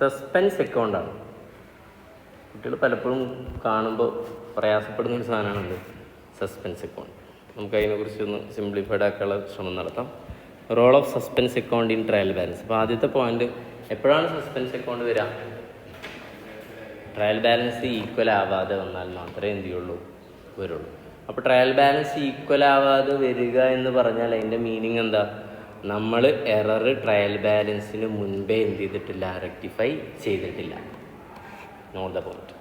Suspense അക്കൗണ്ടാണ്. കുട്ടികൾ പലപ്പോഴും കാണുമ്പോൾ പ്രയാസപ്പെടുന്നൊരു സാധനമാണത് സസ്പെൻസ് അക്കൗണ്ട്. നമുക്ക് അതിനെക്കുറിച്ച് ഒന്ന് സിംപ്ലിഫൈഡ് ആക്കാനുള്ള ശ്രമം നടത്താം. Role of suspense account in trial balance. അപ്പോൾ ആദ്യത്തെ പോയിന്റ്, എപ്പോഴാണ് സസ്പെൻസ് അക്കൗണ്ട് വരിക? ട്രയൽ ബാലൻസ് ഈക്വൽ ആവാതെ വന്നാൽ മാത്രമേ എന്ത് ചെയ്യുള്ളൂ, വരുള്ളൂ. അപ്പോൾ ട്രയൽ ബാലൻസ് ഈക്വൽ ആവാതെ വരിക എന്ന് പറഞ്ഞാൽ അതിൻ്റെ മീനിങ് എന്താ? നമ്മൾ എറർ ട്രയൽ ബാലൻസിന് മുൻപേ എന്ത് ചെയ്തിട്ടില്ല, റെക്ടിഫൈ ചെയ്തിട്ടില്ല. Not the point.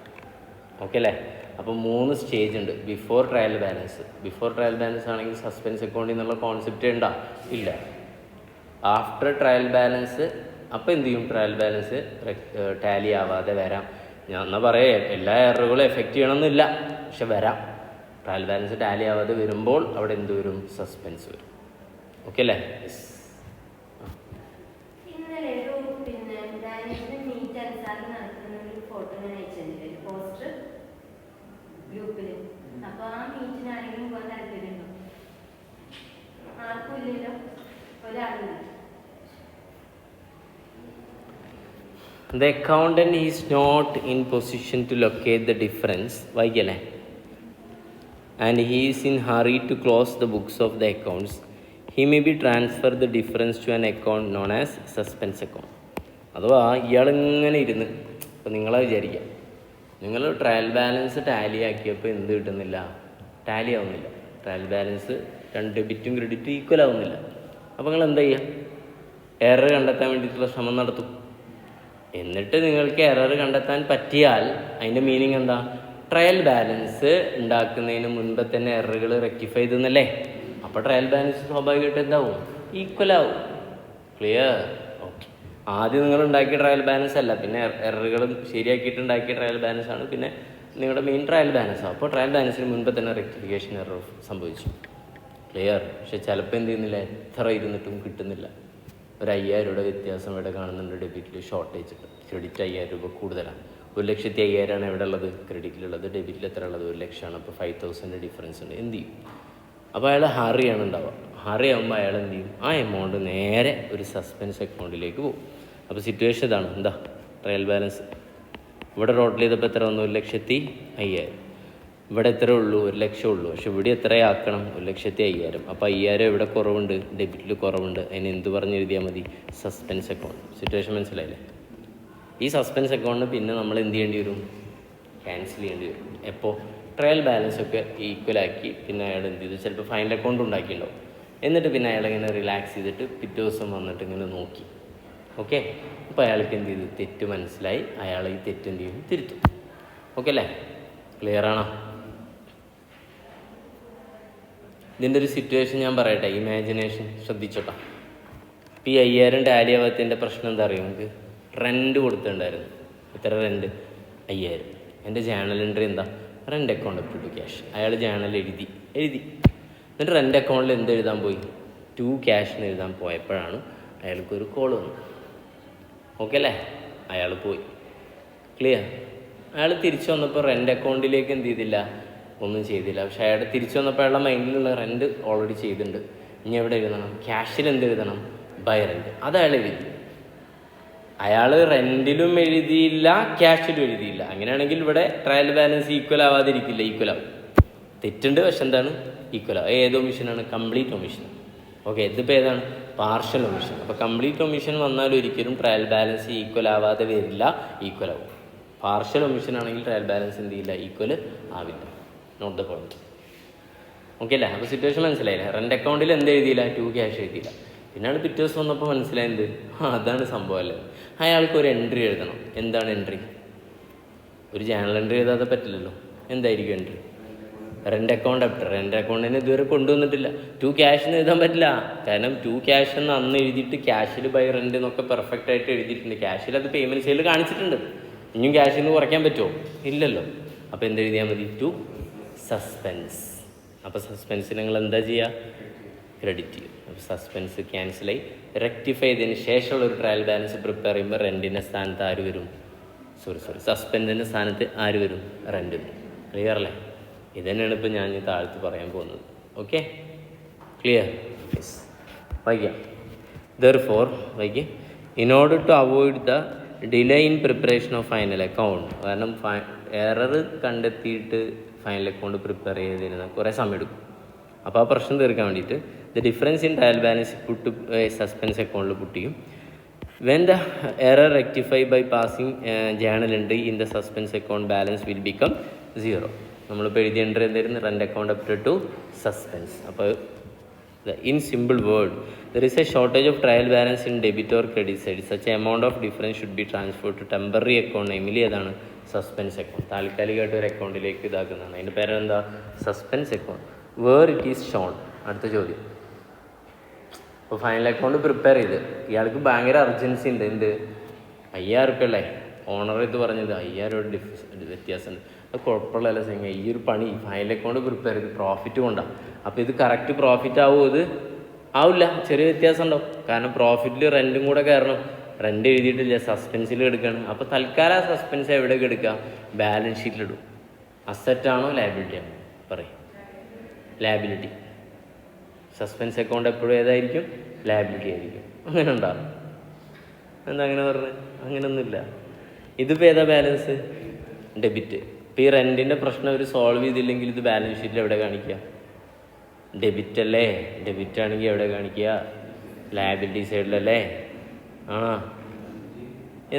ഓക്കെ അല്ലേ? അപ്പോൾ 3 സ്റ്റേജ് ഉണ്ട് before trial balance. Before trial balance ആണെങ്കിൽ സസ്പെൻസ് അക്കൗണ്ട് എന്നുള്ള കോൺസെപ്റ്റ് ഉണ്ടോ? ഇല്ല. ആഫ്റ്റർ ട്രയൽ ബാലൻസ് അപ്പോൾ എന്ത് ചെയ്യും? ട്രയൽ ബാലൻസ് ടാലി ആവാതെ വരാം. ഞാൻ എന്നാൽ പറയേ എല്ലാ എററുകളും എഫക്റ്റ് ചെയ്യണമെന്നില്ല, പക്ഷെ വരാം. ട്രയൽ ബാലൻസ് ടാലി ആവാതെ വരുമ്പോൾ അവിടെ എന്ത് വരും? സസ്പെൻസ് വരും. ഓക്കെ അല്ലേ? The accountant is not in position to locate the difference. വായിക്കല്ലേ? And he is in hurry to close the books of the accounts. He may be transfer the difference to an account known as suspense account. അഥവാ ഇയാളിങ്ങനെ ഇരുന്ന്, ഇപ്പം നിങ്ങളെ വിചാരിക്കാം, നിങ്ങൾ trial balance Tally ആക്കിയപ്പോൾ എന്ത് കിട്ടുന്നില്ല? Tally ആവുന്നില്ല. Trial balance ഡെബിറ്റും ക്രെഡിറ്റും equal ആവുന്നില്ല. അപ്പോൾ നിങ്ങൾ എന്താ ചെയ്യുക? എറർ കണ്ടെത്താൻ വേണ്ടിയിട്ടുള്ള ശ്രമം നടത്തും. എന്നിട്ട് നിങ്ങൾക്ക് എറർ കണ്ടെത്താൻ പറ്റിയാൽ അതിൻ്റെ മീനിങ് എന്താ? ട്രയൽ ബാലൻസ് ഉണ്ടാക്കുന്നതിന് മുൻപ് തന്നെ എററുകൾ റെക്ടിഫൈ ചെയ്തെന്നല്ലേ? അപ്പോൾ ട്രയൽ ബാലൻസ് സ്വാഭാവികമായിട്ട് എന്താവും? ഈക്വൽ ആവും. ക്ലിയർ? ഓക്കെ. ആദ്യം നിങ്ങൾ ഉണ്ടാക്കിയ ട്രയൽ ബാലൻസ് അല്ല, പിന്നെ എററുകളും ശരിയാക്കിയിട്ട് ഉണ്ടാക്കിയ ട്രയൽ ബാലൻസ് ആണ് പിന്നെ നിങ്ങളുടെ മെയിൻ ട്രയൽ ബാലൻസ്. അപ്പോൾ ട്രയൽ ബാലൻസിന് മുൻപ് തന്നെ റെക്ടിഫിക്കേഷൻ എറർ സംഭവിച്ചു. ക്ലിയർ? പക്ഷെ ചിലപ്പോൾ എന്ത് ചെയ്യുന്നില്ല, എത്ര ഇരുന്നിട്ടും കിട്ടുന്നില്ല. ഒരു 5000 രൂപ വ്യത്യാസം ഇവിടെ കാണുന്നുണ്ട്. ഡെബിറ്റിൽ ഷോർട്ടേജ് ഉണ്ട്. ക്രെഡിറ്റ് 5000 രൂപ കൂടുതലാണ്. 1,50,000 എവിടെ ഉള്ളത്? ക്രെഡിറ്റിലുള്ളത്. ഡെബിറ്റിൽ എത്ര ഉള്ളത്? 1,00,000. അപ്പോൾ 5,000 ഡിഫറൻസ് ഉണ്ട്. എന്ത് ചെയ്യും? അപ്പോൾ അയാൾ ഹറിയാണ് ഉണ്ടാവുക. ഹറി ആകുമ്പോൾ അയാൾ എന്ത് ചെയ്യും? ആ എമൗണ്ട് നേരെ ഒരു സസ്പെൻസ് അക്കൗണ്ടിലേക്ക് പോകും. അപ്പോൾ സിറ്റുവേഷൻ ഇതാണ്. എന്താ? ട്രയൽ ബാലൻസ് ഇവിടെ ടോട്ടൽ ചെയ്തപ്പോൾ എത്ര വന്നു? 1,05,000. ഇവിടെ എത്ര ഉള്ളൂ? 1,00,000 ഉള്ളൂ. പക്ഷെ ഇവിടെ എത്രയാക്കണം? 1,05,000. അപ്പോൾ 5,000 ഇവിടെ കുറവുണ്ട്, ഡെബിറ്റിൽ കുറവുണ്ട്. അതിന് എന്ത് പറഞ്ഞ് എഴുതിയാൽ മതി? Suspense account. സിറ്റുവേഷൻ മനസ്സിലായില്ലേ? ഈ സസ്പെൻസ് അക്കൗണ്ട് പിന്നെ നമ്മൾ എന്ത് ചെയ്യേണ്ടി വരും? ക്യാൻസൽ ചെയ്യേണ്ടി വരും. എപ്പോൾ? ട്രയൽ ബാലൻസ് ഒക്കെ ഈക്വലാക്കി പിന്നെ അയാൾ എന്ത് ചെയ്തു? ചിലപ്പോൾ ഫൈനൽ അക്കൗണ്ട് ഉണ്ടാക്കിയിട്ടുണ്ടാവും. എന്നിട്ട് പിന്നെ അയാളിങ്ങനെ റിലാക്സ് ചെയ്തിട്ട് പിറ്റേ ദിവസം വന്നിട്ട് ഇങ്ങനെ നോക്കി. ഓക്കെ? അപ്പോൾ അയാൾക്ക് എന്ത് ചെയ്തു? തെറ്റ് മനസ്സിലായി. അയാൾ ഈ തെറ്റ് എന്ത് ചെയ്യും? തിരുത്തും. ഓക്കെ അല്ലേ? ക്ലിയർ ആണോ? ഇതിൻ്റെ ഒരു സിറ്റുവേഷൻ ഞാൻ പറയട്ടെ. ഇമാജിനേഷൻ ശ്രദ്ധിച്ചോട്ടോ. ഇപ്പോൾ ഈ 5,000 ടാലി ആവാത്തതിൻ്റെ പ്രശ്നം എന്താ അറിയുമോ നമുക്ക്? റെൻറ്റ് കൊടുത്തിട്ടുണ്ടായിരുന്നു. എത്ര റെൻറ്റ്? 5,000. എൻ്റെ ജേണൽ എൻട്രി എന്താ? Rent account up to cash. അയാൾ ജേണൽ എഴുതി. എന്നിട്ട് റെൻ്റ് അക്കൗണ്ടിൽ എന്ത് എഴുതാൻ പോയി? ടു ക്യാഷ് എന്ന് എഴുതാൻ പോയപ്പോഴാണ് അയാൾക്കൊരു കോൾ വന്നത്. ഓക്കെ അല്ലേ? അയാൾ പോയി. ക്ലിയർ? അയാൾ തിരിച്ചു വന്നപ്പോൾ റെൻ്റ് അക്കൗണ്ടിലേക്ക് എന്ത് ചെയ്തില്ല? ഒന്നും ചെയ്തില്ല. പക്ഷേ അയാൾ തിരിച്ചു വന്നപ്പോൾ അയാളുടെ മൈൻഡിലുള്ള റെൻറ്റ് ഓൾറെഡി ചെയ്തിട്ടുണ്ട്. ഇനി എവിടെ എഴുതണം? ക്യാഷിൽ എന്ത് എഴുതണം? By rent. അത് അയാൾ എഴുതി. അയാൾ റെൻറ്റിലും എഴുതിയില്ല, ക്യാഷിലും എഴുതിയില്ല. അങ്ങനെയാണെങ്കിൽ ഇവിടെ ട്രയൽ ബാലൻസ് ഈക്വൽ ആവാതിരിക്കില്ല. ഈക്വൽ ആവും. തെറ്റുണ്ട്, പക്ഷെ എന്താണ്? ഈക്വൽ ആവും. ഏത് ഒമിഷനാണ്? Complete omission. ഓക്കെ. ഇതിപ്പോൾ ഏതാണ്? Partial omission. അപ്പോൾ കംപ്ലീറ്റ് ഒമിഷൻ വന്നാൽ ഒരിക്കലും ട്രയൽ ബാലൻസ് ഈക്വൽ ആവാതെ വരില്ല, ഈക്വൽ ആവും. പാർഷ്യൽ ഒമിഷൻ ആണെങ്കിൽ ട്രയൽ ബാലൻസ് എന്ത് ചെയ്യില്ല? ഈക്വൽ ആവില്ല. Not the point. ഓക്കെ അല്ലേ? അപ്പോൾ സിറ്റുവേഷൻ മനസ്സിലായില്ലേ? റെൻ്റ് അക്കൗണ്ടിൽ എന്ത് എഴുതിയില്ല? ടു ക്യാഷ് എഴുതിയില്ല. പിന്നെയാണ് പിറ്റേ ദിവസം വന്നപ്പോൾ മനസ്സിലായത് അതാണ് സംഭവം അല്ലേ? അയാൾക്ക് ഒരു എൻട്രി എഴുതണം. എന്താണ് എൻട്രി? ഒരു ജേണൽ എൻട്രി എഴുതാതെ പറ്റില്ലല്ലോ. എന്തായിരിക്കും entry? Rent account after. Rent അക്കൗണ്ടിന് ഇതുവരെ കൊണ്ടുവന്നിട്ടില്ല. ടു ക്യാഷ് എന്ന് എഴുതാൻ പറ്റില്ല. കാരണം ടു ക്യാഷ് എന്ന് അന്ന് എഴുതിയിട്ട് ക്യാഷിൽ ബൈ റെൻ്റ് എന്നൊക്കെ പെർഫെക്റ്റ് ആയിട്ട് എഴുതിയിട്ടുണ്ട്. ക്യാഷിൽ അത് പേയ്മെൻറ്റ് സൈഡിൽ കാണിച്ചിട്ടുണ്ട്. ഇനിയും ക്യാഷിൽ നിന്ന് കുറയ്ക്കാൻ പറ്റുമോ? ഇല്ലല്ലോ. അപ്പോൾ എന്തെഴുതിയാൽ മതി? To suspense. അപ്പോൾ സസ്പെൻസ് നിങ്ങൾ എന്താ ചെയ്യുക? ക്രെഡിറ്റ് ചെയ്യും. അപ്പോൾ സസ്പെൻസ് ക്യാൻസലായി. റെക്ടിഫൈ ചെയ്തതിന് ശേഷമുള്ള ഒരു ട്രയൽ ബാലൻസ് പ്രിപ്പയർ ചെയ്യുമ്പോൾ റെൻറ്റിൻ്റെ സ്ഥാനത്ത് ആര് വരും? സസ്പെൻഡിൻ്റെ സ്ഥാനത്ത് ആര് വരും? റെൻറ്റ് വരും. ക്ലിയർ അല്ലേ? ഇത് തന്നെയാണ് ഇപ്പോൾ ഞാൻ ഈ താഴത്ത് പറയാൻ പോകുന്നത്. ഓക്കെ? ക്ലിയർ? യെസ്. വായിക്കാം. Therefore, in order to avoid the delay in preparation of final account. കാരണം എറർ കണ്ടെത്തിയിട്ട് ഫൈനൽ അക്കൗണ്ട് പ്രിപ്പയർ ചെയ്തിരുന്ന കുറേ സമയം എടുക്കും. അപ്പോൾ ആ പ്രശ്നം തീർക്കാൻ വേണ്ടിയിട്ട് the difference in trial balance put suspense അക്കൗണ്ടിൽ പുട്ട് ചെയ്യും. When the error rectify by passing journal entry in the suspense account balance will become 0. നമ്മളിപ്പോൾ എഴുതിയ എൻട്രി എന്തായിരുന്നു? Rent account up to suspense. അപ്പോൾ in simple word, there is a shortage of trial balance in debit or credit side. Such amount of difference should be transferred to temporary account, namely അതാണ് suspense account. താൽക്കാലികമായിട്ട് ഒരു അക്കൗണ്ടിലേക്ക് ഇതാക്കുന്നതാണ്. അതിൻ്റെ പേരെന്താ? Suspense account. Where it is shown. അടുത്ത ചോദ്യം. ഇപ്പോൾ ഫൈനൽ അക്കൗണ്ട് പ്രിപ്പയർ ചെയ്ത് ഇയാൾക്ക് ഭയങ്കര അർജൻസി ഉണ്ട്. എന്ത്? 5000 റുപ്യ അല്ലേ ഓണർ ഇത് പറഞ്ഞത്? 5000 വ്യത്യാസമുണ്ട്. അത് കുഴപ്പമുള്ളതല്ല സിംഗ. ഈ ഒരു പണി ഫൈനൽ അക്കൗണ്ട് പ്രിപ്പയർ ചെയ്ത് പ്രോഫിറ്റ് കൊണ്ടാണ്. അപ്പോൾ ഇത് കറക്റ്റ് പ്രോഫിറ്റ് ആവുമോ? ഇത് ആവില്ല, ചെറിയ വ്യത്യാസം ഉണ്ടാവും. കാരണം പ്രോഫിറ്റിൽ റെൻറ്റും കൂടെ കയറണം. റെൻറ്റ് എഴുതിയിട്ടില്ല, സസ്പെൻസിൽ എടുക്കുകയാണ്. അപ്പോൾ തൽക്കാലം ആ സസ്പെൻസ് എവിടെയൊക്കെ എടുക്കുക? ബാലൻസ് ഷീറ്റിലിടും. അസറ്റാണോ ലയബിലിറ്റി ആണോ? പറയും. ലയബിലിറ്റി. സസ്പെൻസ് അക്കൗണ്ട് എപ്പോഴും ഏതായിരിക്കും? ലയബിലിറ്റി ആയിരിക്കും. അങ്ങനെ ഉണ്ടാവും. എന്താ അങ്ങനെ പറഞ്ഞത്? അങ്ങനെയൊന്നുമില്ല. ഇതിപ്പോൾ ഏതാ ബാലൻസ്? ഡെബിറ്റ്. ഇപ്പോൾ ഈ റെൻറ്റിൻ്റെ പ്രശ്നം അവർ സോൾവ് ചെയ്തില്ലെങ്കിൽ ഇത് ബാലൻസ് ഷീറ്റിൽ എവിടെ കാണിക്കുക? ഡെബിറ്റ് അല്ലേ? ഡെബിറ്റ് ആണെങ്കിൽ എവിടെ കാണിക്കുക? ലയബിലിറ്റി സൈഡിലല്ലേ?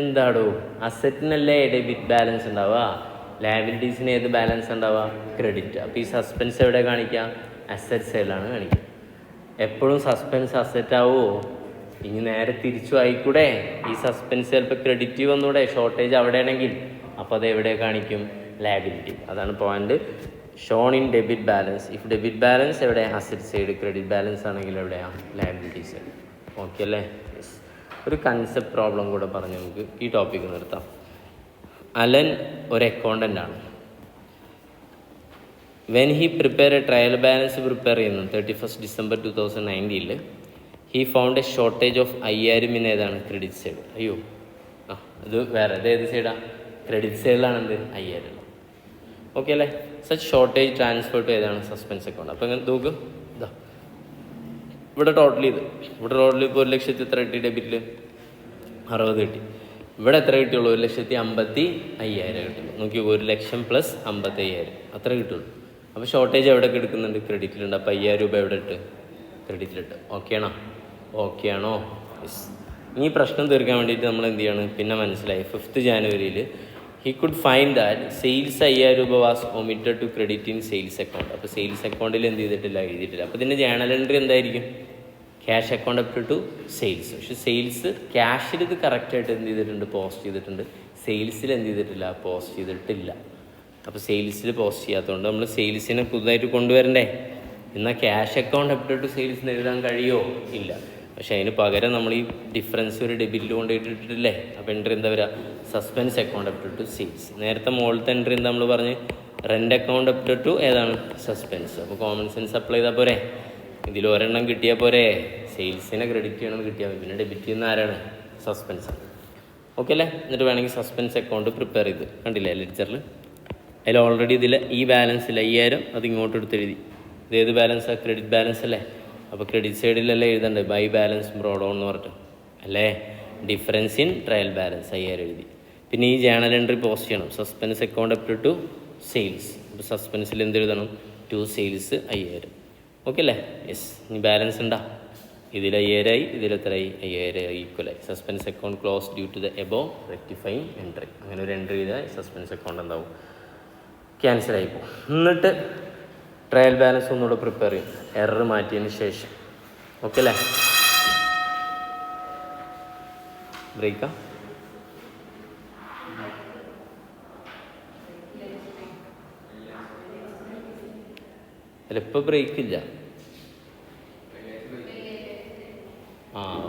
എന്താടോ? അസറ്റിനല്ലേ ഡെബിറ്റ് ബാലൻസ് ഉണ്ടാവുക? ലയബിലിറ്റീസിന് ഏത് ബാലൻസ് ഉണ്ടാവുക? ക്രെഡിറ്റ്. അപ്പോൾ ഈ സസ്പെൻസ് എവിടെ കാണിക്കുക? അസറ്റ് സൈഡിലാണ് കാണിക്കുക. എപ്പോഴും സസ്പെൻസ് അസറ്റ് ആവുമോ? ഇനി നേരെ തിരിച്ചു ആയിക്കൂടെ? ഈ സസ്പെൻസ് ചിലപ്പോൾ ക്രെഡിറ്റ് വന്നൂടെ? ഷോർട്ടേജ് അവിടെയാണെങ്കിൽ അപ്പോൾ അത് എവിടെ കാണിക്കും? ലയബിലിറ്റി. അതാണ് point. Shown in debit balance. If debit balance എവിടെ? Asset side. ക്രെഡിറ്റ് ബാലൻസ് ആണെങ്കിൽ എവിടെയാണ്? Liability side. ഓക്കെ അല്ലേ? യെസ്. ഒരു കൺസെപ്റ്റ് പ്രോബ്ലം കൂടെ പറഞ്ഞ് നമുക്ക് ഈ ടോപ്പിക്ക് നിർത്താം. അലൻ ഒരു അക്കൗണ്ടൻ്റ് ആണ്. When he prepare a trial balance prepare ചെയ്യുന്നു 31 December 2019 he found a shortage of 5000 in ഏതാണ്? Credit side. അയ്യോ, ഇത് വേറെ. ഇത് ഏത് സൈഡാണ്? ക്രെഡിറ്റ് സൈഡിലാണ്. എന്ത്? 5000. ഓക്കെ അല്ലേ? സച്ച് ഷോർട്ടേജ് ട്രാൻസ്ഫർ ടു ഏതാണ്? Suspense account. അപ്പോൾ ഇങ്ങനെ നോക്കും. ഇതാ ഇവിടെ ടോട്ടൽ ചെയ്ത് ഇവിടെ ടോട്ടൽ ഇപ്പോൾ 1,00,000 എത്ര കിട്ടി? ഡെബിറ്റിൽ 60 കിട്ടി. ഇവിടെ എത്ര കിട്ടിയുള്ളൂ? 1,55,000 കിട്ടുള്ളൂ. നോക്കി, 1,00,000 പ്ലസ് 55,000 അത്ര കിട്ടുള്ളൂ. അപ്പോൾ ഷോർട്ടേജ് എവിടെയൊക്കെ എടുക്കുന്നുണ്ട്? ക്രെഡിറ്റിലുണ്ട്. അപ്പോൾ 5,000 രൂപ എവിടെ ഇട്ട്? ക്രെഡിറ്റിലിട്ട്. ഓക്കെ ആണോ? ഓക്കെ ആണോ? യെസ്. ഈ പ്രശ്നം തീർക്കാൻ വേണ്ടിയിട്ട് നമ്മൾ എന്ത് ചെയ്യണം? പിന്നെ മനസ്സിലായി 5th ജാനുവരിയിൽ he could find that sales 5,000 രൂപ was omitted to credit in sales account. അപ്പോൾ സെയിൽസ് അക്കൗണ്ടിൽ എന്ത് ചെയ്തിട്ടില്ല? എഴുതിയിട്ടില്ല. അപ്പോൾ ഇതിൻ്റെ ജേണൽ എൻട്രി എന്തായിരിക്കും? Cash account up to sales. പക്ഷേ സെയിൽസ് ക്യാഷിൽ ഇത് കറക്റ്റായിട്ട് എന്ത് ചെയ്തിട്ടുണ്ട്? പോസ്റ്റ് ചെയ്തിട്ടുണ്ട്. സെയിൽസിൽ എന്ത് ചെയ്തിട്ടില്ല? പോസ്റ്റ് ചെയ്തിട്ടില്ല. അപ്പോൾ സെയിൽസിൽ പോസ്റ്റ് ചെയ്യാത്തതുകൊണ്ട് നമ്മൾ സെയിൽസിനെ പുതുതായിട്ട് കൊണ്ടുവരണ്ടേ? എന്നാൽ ക്യാഷ് അക്കൗണ്ട് അപ് ടു സെയിൽസിന് എഴുതാൻ കഴിയുമോ? ഇല്ല. പക്ഷേ അതിന് പകരം നമ്മൾ ഈ ഡിഫറൻസ് ഒരു ഡെബിറ്റിൽ കൊണ്ടുപോയിട്ടിട്ടില്ലേ? അപ്പോൾ എൻട്രി എന്താ വരിക? Suspense account up to sales. നേരത്തെ മുകളിലത്തെ എൻട്രി എന്താ നമ്മൾ പറഞ്ഞ്? റെൻ്റ് അക്കൗണ്ട് അപ് ടു ഏതാണ്? സസ്പെൻസ്. അപ്പോൾ കോമൺ സെൻസ് അപ്ലൈ ചെയ്താൽ പോരെ? ഇതിൽ ഒരെണ്ണം കിട്ടിയാൽ പോരെ? സെയിൽസിനെ ക്രെഡിറ്റ് ചെയ്യണം കിട്ടിയാൽ പിന്നെ ഡെബിറ്റ് ചെയ്യുന്ന ആരാണ്? സസ്പെൻസ്. ഓക്കെ അല്ലേ? എന്നിട്ട് വേണമെങ്കിൽ സസ്പെൻസ് അക്കൗണ്ട് പ്രിപ്പയർ ചെയ്ത് കണ്ടില്ലേ ലെഡ്ജറിൽ? അതിൽ ഓൾറെഡി ഇതിൽ ഈ ബാലൻസിൽ 5000 അത് ഇങ്ങോട്ട് എടുത്തെഴുതി. ഇത് ഏത് ബാലൻസാണ്? ക്രെഡിറ്റ് ബാലൻസ് അല്ലേ? അപ്പോൾ ക്രെഡിറ്റ് സൈഡിലല്ലേ എഴുതണ്ടേ? ബൈ ബാലൻസ് ബ്രോഡ് ഓൺ എന്ന് പറഞ്ഞിട്ട് അല്ലേ? ഡിഫറൻസ് ഇൻ ട്രയൽ ബാലൻസ് 5000 എഴുതി. പിന്നെ ഈ ജേണൽ എൻട്രി പോസ്റ്റ് ചെയ്യണം. Suspense account up to sales. അപ്പോൾ സസ്പെൻസിൽ എന്ത് എഴുതണം? To sales 5000. ഓക്കെ അല്ലേ? യെസ്. ഇനി ബാലൻസ് ഉണ്ടാ? ഇതിൽ 5000 ആയി, ഇതിലെത്രയായി? 5000 ഈക്വലായി. Suspense account close due to the above rectifying entry. അങ്ങനെ ഒരു എൻട്രി ചെയ്താൽ സസ്പെൻസ് അക്കൗണ്ട് എന്താവും? ക്യാൻസൽ ആയിപ്പോൾ. എന്നിട്ട് ട്രയൽ ബാലൻസ് ഒന്നുകൂടെ പ്രിപ്പയർ ചെയ്യും, എറർ മാറ്റിയതിന് ശേഷം. ഓക്കെ അല്ലേ? ബ്രേക്കാ? അല്ല, ഇപ്പോൾ ബ്രേക്കില്ല.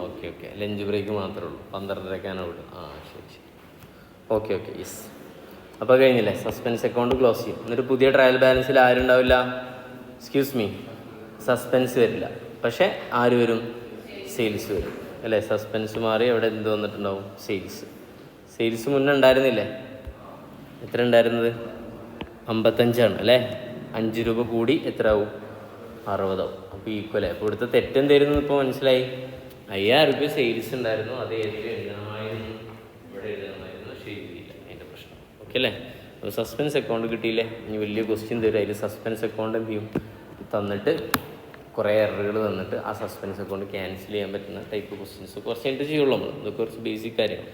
Okay okay. ലഞ്ച് ബ്രേക്ക് മാത്രമേ ഉള്ളൂ. 12:30 വിടും. ശരി ശരി. Okay okay. യെസ്. അപ്പോൾ കഴിഞ്ഞില്ലേ? സസ്പെൻസ് അക്കൗണ്ട് ക്ലോസ് ചെയ്യും. എന്നിട്ട് പുതിയ ട്രയൽ ബാലൻസിൽ ആരുണ്ടാവില്ല? എക്സ്ക്യൂസ് മീ, സസ്പെൻസ് വരില്ല. പക്ഷേ ആര് വരും? സെയിൽസ് വരും അല്ലേ? സസ്പെൻസ് മാറി അവിടെ എന്ത് വന്നിട്ടുണ്ടാവും? സെയിൽസ്. സെയിൽസ് മുന്നേ ഉണ്ടായിരുന്നില്ലേ? എത്ര ഉണ്ടായിരുന്നത്? 55 അല്ലേ? 5 രൂപ കൂടി എത്ര ആവും? 60 ആവും. അപ്പോൾ ഈക്വലേ. അപ്പോൾ ഇവിടുത്തെ തെറ്റെന്തായിരുന്നു ഇപ്പോൾ മനസ്സിലായി? 5000 രൂപ സെയിൽസ് ഉണ്ടായിരുന്നു. അത് ഏതിൽ എഴുതണമായിരുന്നു? ഇവിടെ ഇവിടെ എഴുതണമായിരുന്നു, പക്ഷേ എഴുതിയില്ല, അതിൻ്റെ പ്രശ്നം. ഓക്കെ അല്ലേ? അപ്പോൾ സസ്പെൻസ് അക്കൗണ്ട് കിട്ടിയില്ലേ? ഇനി വലിയ ക്വസ്റ്റ്യൻ തരും, അതിൽ സസ്പെൻസ് അക്കൗണ്ട് എന്ത് ചെയ്യും തന്നിട്ട് കുറേ എററുകൾ തന്നിട്ട് ആ സസ്പെൻസ് അക്കൗണ്ട് ക്യാൻസൽ ചെയ്യാൻ പറ്റുന്ന ടൈപ്പ് ക്വസ്റ്റ്യൻസ് കുറച്ച് കഴിഞ്ഞിട്ട് ചെയ്യുള്ളൂ നമ്മൾ. ഇതൊക്കെ കുറച്ച് ബേസിക് കാര്യമാണ്.